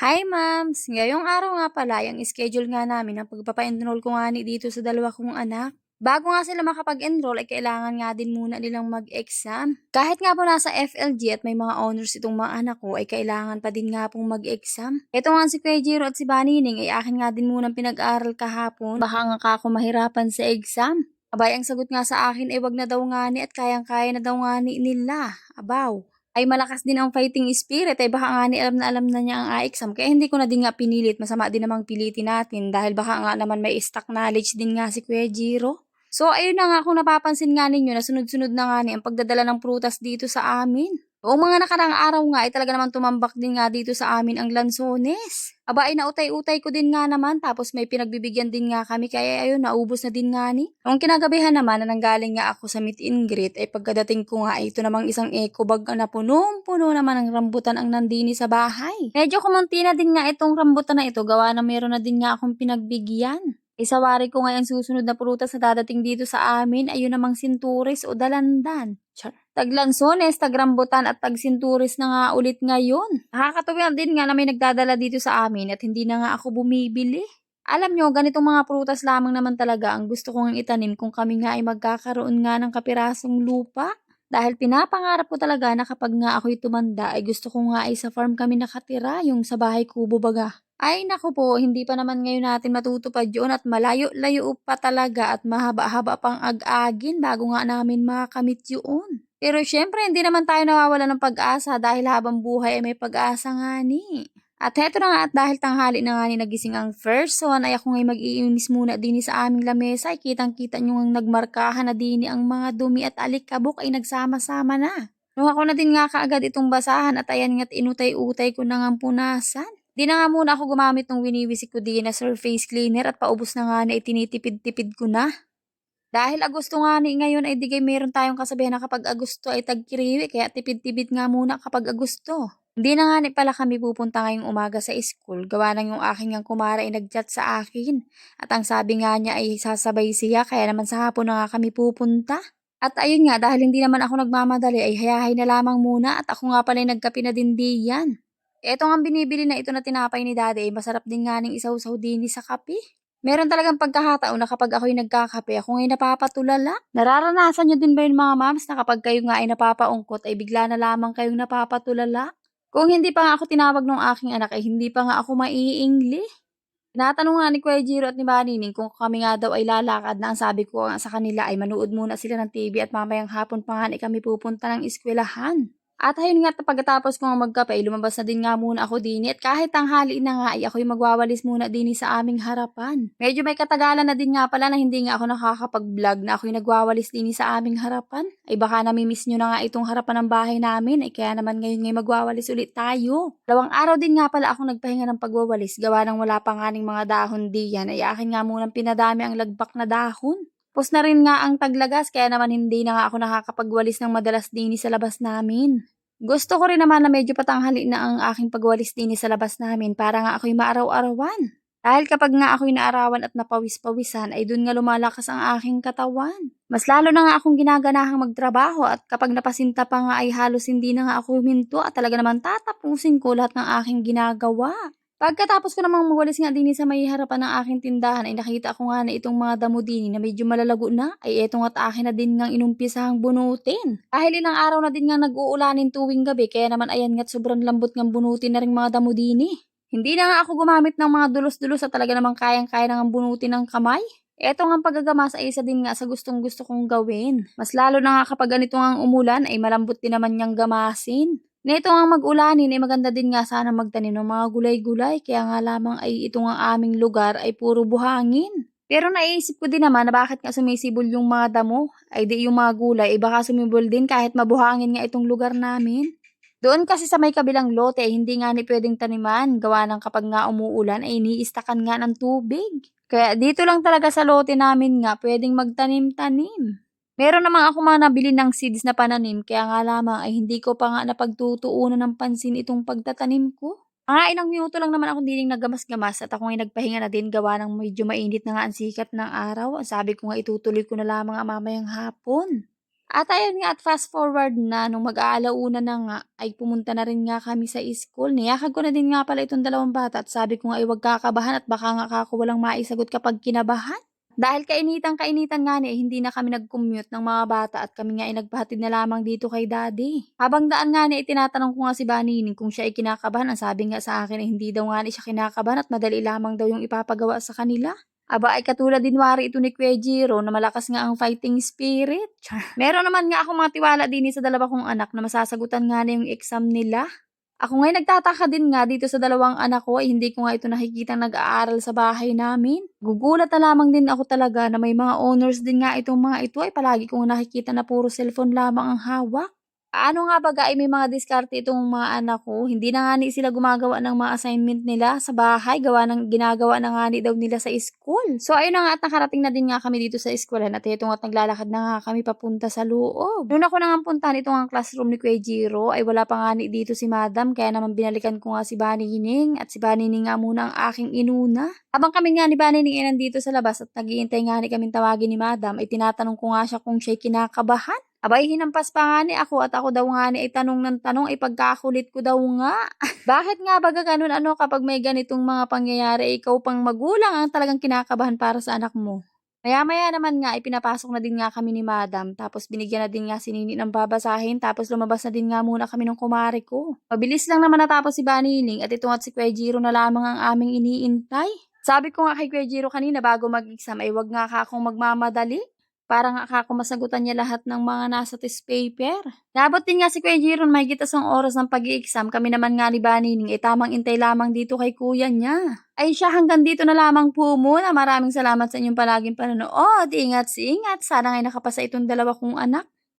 Hi ma'ams! Ngayong araw nga pala, yung schedule nga namin ng pagpapa-enroll ko nga dito sa dalawa kong anak. Bago nga sila makapag-enroll ay kailangan nga din muna nilang mag-exam. Kahit nga po nasa FLG at may mga honors itong mga anak ko ay kailangan pa din nga pong mag-exam. Ito nga si Kuya Jiro at si Banining ay akin nga din munang pinag-aral kahapon. Baka nga ako mahirapan sa exam. Abay, ang sagot nga sa akin ay wag na daw nga ni at kayang-kaya na daw nga ni nila. Abaw! Ay malakas din ang fighting spirit ay baka nga ni alam na niya ang exam kaya hindi ko na din nga pinilit, masama din namang pilitin natin dahil baka nga naman may stock knowledge din nga si Kuya Jiro. So ayun na nga, kung napapansin nga ninyo na sunod-sunod na nga ni ang pagdadala ng prutas dito sa amin. O mga nakarang araw nga ay talaga naman tumambak din nga dito sa amin ang lansones. Aba ay nautay-utay ko din nga naman tapos may pinagbibigyan din nga kami kaya ayun naubos na din nga ni. Noong kinagabihan naman na nanggaling nga ako sa meet and greet ay pagkadating ko nga ay ito namang isang eco bag na punong-puno naman ng rambutan ang nandini sa bahay. Medyo kumunti na din nga itong rambutan na ito gawa na meron na din nga akong pinagbigyan. Isawari ko nga ang susunod na prutas na dadating dito sa amin ayun namang sinturis o dalandan. Char. Taglansones, tagrambutan at tagsinturis na nga ulit ngayon. Nakakatuwa din nga na may nagdadala dito sa amin at hindi na nga ako bumibili. Alam nyo, ganitong mga prutas lamang naman talaga ang gusto kong itanim kung kami nga ay magkakaroon nga ng kapirasong lupa. Dahil pinapangarap ko talaga na kapag nga ako'y tumanda ay gusto ko nga ay sa farm kami nakatira, yung sa bahay kubo baga. Ay naku po, hindi pa naman ngayon natin matutupad yun at malayo-layo pa talaga at mahaba-haba pang ag-agin bago nga namin makakamit yun. Pero syempre, hindi naman tayo nawawala ng pag-asa dahil habang buhay ay may pag-asa nga ni. At heto na nga at dahil tanghali na nga ni nagising ang first son ay ako ngay mag-iimis muna din sa aming lamesa ay kitang-kita nyo ang nagmarkahan na din ang mga dumi at alikabok ay nagsama-sama na. Nung ako na din nga kaagad itong basahan at ayan nga't inutay-utay ko na nga punasan. Di na nga muna ako gumamit ng winiwisik ko din na surface cleaner at paubos na nga na itinitipid-tipid ko na. Dahil Agosto nga ni ngayon ay digay meron tayong kasabihan na kapag Agosto ay tagkiriwi kaya tipid-tipid nga muna kapag Agosto. Hindi na nga ni pala kami pupunta ngayong umaga sa school. Gawa nang yung aking ang kumara ay nag-chat sa akin. At ang sabi nga niya ay sasabay siya kaya naman sa hapon na nga kami pupunta. At ayun nga dahil hindi naman ako nagmamadali ay hayahay na lamang muna at ako nga pala ay nagkape na din diyan. Eto nga binibili na ito na tinapay ni daddy ay masarap din nga ning isaw-saw din sa kape. Meron talagang pagkakataon na kapag ako'y nagkakape, ako nga'y napapatulala. Nararanasan niyo din ba yun mga moms na kapag kayo nga ay napapaungkot ay bigla na lamang kayong napapatulala? Kung hindi pa nga ako tinawag ng aking anak ay hindi pa nga ako maiingli. Tinatanong nga ni Kuya Jiro at ni Banining kung kami nga daw ay lalakad na ang sabi ko nga sa kanila ay manood muna sila ng TV at mamayang hapon pa nga kami pupunta ng eskwelahan. At ayun nga pagkatapos ko nga magkape, ay lumabas na din nga muna ako din at kahit tanghali na nga ay ako'y magwawalis muna din sa aming harapan. Medyo may katagalan na din nga pala na hindi nga ako nakakapag-vlog na ako'y nagwawalis din sa aming harapan. Ay baka namimiss nyo na nga itong harapan ng bahay namin ay kaya naman ngayon ngay magwawalis ulit tayo. Dalawang araw din nga pala ako nagpahinga ng pagwawalis gawa ng wala pa nga ning mga dahon diyan ay akin nga munang pinadami ang lagbak na dahon. Tapos na rin nga ang taglagas kaya naman hindi na nga ako nakakapagwalis ng madalas din sa labas namin. Gusto ko rin naman na medyo patanghali na ang aking pagwalis din sa labas namin para nga ako'y maaraw-arawan. Dahil kapag nga ako'y naarawan at napawis-pawisan ay dun nga lumalakas ang aking katawan. Mas lalo na nga akong ginaganahang magtrabaho at kapag napasinta pa nga ay halos hindi na nga ako huminto at talaga naman tatapusin ko lahat ng aking ginagawa. Pagkatapos ko namang magwalis nga din sa may harapan ng aking tindahan ay nakita ko nga na itong mga damo din na medyo malalago na ay eto nga't akin na din ngang inumpisahang bunutin. Dahil ilang araw na din nga nag-uulanin tuwing gabi kaya naman ayan nga't sobrang lambot ng bunutin na ring mga damo din. Hindi na nga ako gumamit ng mga dulos-dulos at talaga namang kayang-kaya nang bunutin ng kamay. Eto nga pagagamas ay isa din nga sa gustong-gusto kong gawin. Mas lalo na nga kapag ganito nga umulan ay malambot din naman niyang gamasin. Nito nga mag-ulanin ay maganda din nga sana magtanim ng mga gulay-gulay kaya nga lamang ay ito nga aming lugar ay puro buhangin. Pero naisip ko din naman na bakit nga sumisibol yung mga damo ay di yung mga gulay ay baka sumibol din kahit mabuhangin nga itong lugar namin. Doon kasi sa may kabilang lote ay hindi nga ni pwedeng taniman gawa ng kapag nga umuulan ay iniistakan nga ng tubig. Kaya dito lang talaga sa lote namin nga pwedeng magtanim-tanim. Meron namang ako mga nabili ng seeds na pananim kaya nga lamang ay hindi ko pa nga napagtutuunan ng pansin itong pagtatanim ko. Mga ilang minuto lang naman ako dining nagamas-gamas at ako ay nagpahinga na din gawa ng medyo mainit na nga ang sikat ng araw. Ang sabi ko nga itutuloy ko na lamang ang mamayang hapon. At ayun nga at fast forward na nung mag-aalauna na nga ay pumunta na rin nga kami sa school. Niyakag ko na din nga pala itong dalawang bata at sabi ko nga ay huwag kakabahan at baka nga kako walang maisagot kapag kinabahan. Dahil kainitan-kainitan nga ni, eh, hindi na kami nag-commute ng mga bata at kami nga ay nagpahatid na lamang dito kay daddy. Habang daan nga ni, tinatanong ko nga si Banining kung siya ay kinakabahan. Ang sabi nga sa akin ay hindi daw nga ni siya kinakabahan at madali lamang daw yung ipapagawa sa kanila. Aba ay katulad din wari ito ni Kuya Jiro na malakas nga ang fighting spirit. Char. Meron naman nga akong mga tiwala din sa dalawa kong anak na masasagutan nga na yung exam nila. Ako nga'y nagtataka din nga dito sa dalawang anak ko ay hindi ko nga ito nakikitang nag-aaral sa bahay namin. Gugulat na lamang din ako talaga na may mga honors din nga itong mga ito ay palagi kong nakikita na puro cellphone lamang ang hawak. Paano nga baga ay may mga diskarte itong mga anak ko, hindi na nga ni sila gumagawa ng mga assignment nila sa bahay, ginagawa na nga ni daw nila sa school. So ayun na nga at nakarating na din nga kami dito sa eskwelahan at ito nga't naglalakad na nga kami papunta sa loob. Noon ako na nga puntahan itong ang classroom ni Kuya Jiro ay wala pa nga ni dito si Madam kaya naman binalikan ko nga si Banining at si Banining nga muna ang aking inuna. Habang kami nga ni Banining ay nandito sa labas at naghihintay nga ni kaming tawagin ni Madam ay tinatanong ko nga siya kung siya'y kinakabahan. Abay, hinampas pa nga ni ako at ako daw nga ni ay tanong ng tanong ay pagkakulit ko daw nga. Bakit nga baga ganun ano kapag may ganitong mga pangyayari ikaw pang magulang ang talagang kinakabahan para sa anak mo? Maya-maya naman nga ay pinapasok na din nga kami ni Madam tapos binigyan na din nga si Nini ng babasahin tapos lumabas na din nga muna kami ng kumare ko. Mabilis lang naman natapos si Baniling at ito nga't si Kuya Jiro na lamang ang aming iniintay. Sabi ko nga kay Kuya Jiro kanina bago mag-exam ay wag nga akong magmamadali. Para nga kako masagutan niya lahat ng mga nasa test paper. Nabot din nga si Kuya Jiron mahigit isang oras ng pag-i-exam. Kami naman nga ni Banining ay tamang intay lamang dito kay kuya niya. Ay siya hanggang dito na lamang po muna. Maraming salamat sa inyong palaging panonood. Ingat. Sana nga'y nakapasa itong dalawa kong anak.